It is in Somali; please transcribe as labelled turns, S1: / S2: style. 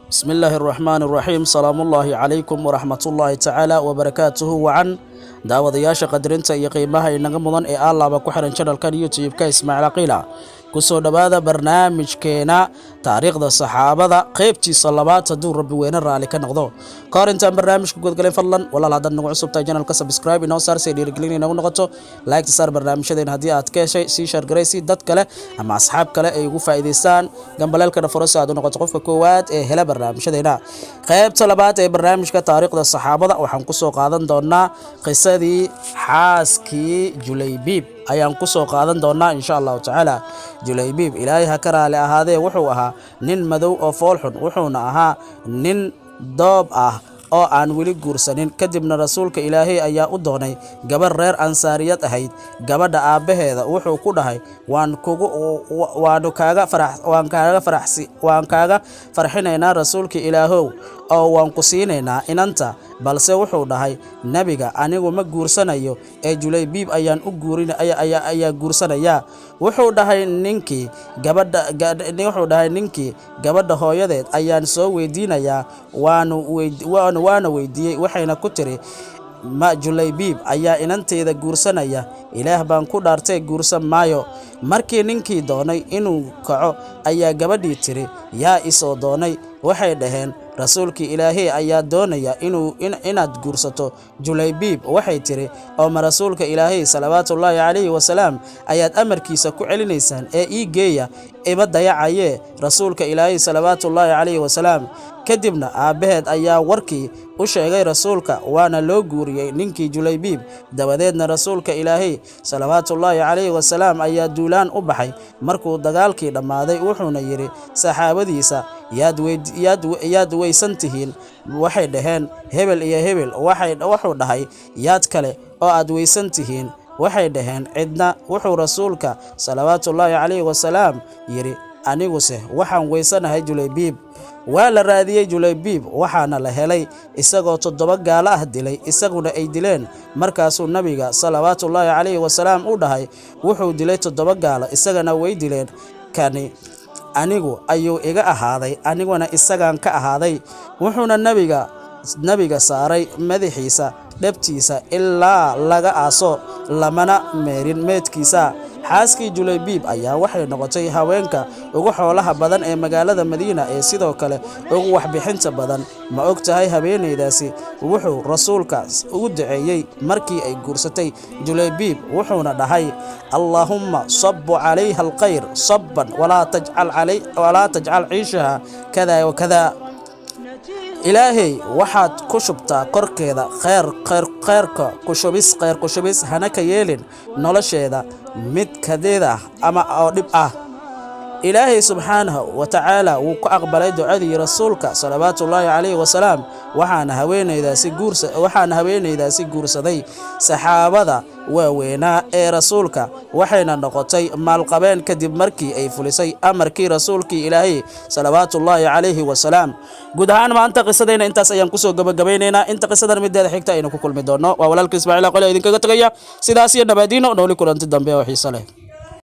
S1: بسم الله الرحمن الرحيم سلام الله عليكم ورحمة الله تعالى وبركاته وعن daawadayaasha qadarinta iyo qiimaha inaga mudan ee allaaba ku xiran channelkan YouTube-ka Ismaaciil Aqila kusoo dhawaada barnaamijkeena taariikhda saxaabada qaybtiisa labaad haduu rabbi weyne raali ka noqdo ka intaan barnaamijka gudgalay fadlan walaal hadan nagu cusubtahay channelka subscribe inoo saar si dhiirigelin inagu noqoto like saar barnaamijyadeena hadii aad ka heshay si share gareysi dad kale ama asxaab kale ay ugu faa'iideystaan gambaleelkana furso aad u noqoto qofka koowaad ee hela barnaamijyadeena qaybta labaad ee barnaamijka taariikhda saxaabada waxaan ku soo qaadan doonaa qisadii xaaskii Julaybiib ayaan ku soo qaadan doonaa insha Allah taala Julaybiib ilaahay ha karaale ahaadee wuxuu ahaa nin madow oo foolxun wuxuuna ahaa nin doob ah oo aan weli guursanin kadibna rasuulka ilaahay ayaa u doonay gabar reer ansaariyad ahayd gabadha aabaheeda wuxuu ku dhahay waan kaaga farxinaynaa rasuulka ilaahow oo waan ku siinaynaa inanta balse wuxuu dhahay nabiga anigu ma guursanayo ee Julaybiib ayaan u guurinaya guursanaya wuxuu dhahay ninkii gabadha hooyadeed ayaan soo weydiinayaa waana weydiiyay waxayna ku tiri ma Julaybiib ayaa inanteeda guursanaya ilaah baan ku dhaartay guursan maayo markii ninkii doonay inuu kaco ayaa gabadhii tiri yaa isoo doonay waxay dhaheen rasuulkii ilaahay ayaa doonaya inaad guursato Julaybiib waxay tiri oo ma rasuulka ilaahay salawaatullaahi calayhi wasalaam ayaad amarkiisa ku celinaysaan ee ii geeya iba dayacaye rasuulka ilaahay salawaatullaahi calayhi wasalaam kadibna aabaheed ayaa warkii u sheegay rasuulka waana loo guuriyay ninkii Julaybiib dabadeedna rasuulka ilaahay salawaatullaahi calayhi wasalaam ayaa duulaan u baxay markuu dagaalkii dhamaaday wuxuuna yiri saxaabadiisa yaad weysantihiin waxay dhaheen hebel iyo hebel wuxuu dhahay yaad kale oo aad weysantihiin waxay dhaheen cidna wuxuu rasuulka salawaatullaahi calayhi wasalaam yiri aniguse waxaan weysanahay Julaybiib waa la raadiyay Julaybiib waxaana la helay isagoo 7 gaalo ah dilay isaguna ay dileen markaasuu nabiga salawaatullaahi calayhi wasalaam u dhahay wuxuu dilay 7 gaalo isagana way dileen kani anigu ayuu iga ahaaday aniguna isagaan ka ahaaday wuxuuna nabiga saaray madaxiisa dhabtiisa ilaa laga aaso lamana meerin meedkiisa xaaskii Julaybiib ayaa waxay noqotay haweenka ugu xoolaha badan ee magaalada Madiina ee sidoo kale ugu waxbixinta badan ma ogtahay habeenaydaasi wuxuu rasuulka ugu duceeyay markii ay guursatay Julaybiib wuxuuna dhahay Allahumma sabbu calayha alkhayr sabban wala tajcal ciishaha kada wa kada ilaahay waxaad ku shubtaa korkeeda khayrka ku shubis hana ka yeelin nolosheeda mid kadeeda ama oo dhib ah ilaahay subxaanahu wa ta'ala wuu ku aqbalay ducadii rasuulka salawaatullaahi calayhi wasalaam waxaana haweenaydaasi guursaday saxaabada waaweynaa ee rasuulka waxayna noqotay maalqabeen kadib markii ay fulisay amarkii rasuulkii ilaahay salawaatullaahi calayhi wasalaam guud ahaan maanta qisadayna intaas ayaan kusoo gabagabaynaynaa inta qisadan mideeda xigta aynu ku kulmi doono waa walaalkii Ismaaciil Aqila idinkaga tagaya sidaas iyo nabadiino nooli kulanti dambe oo xiiso leh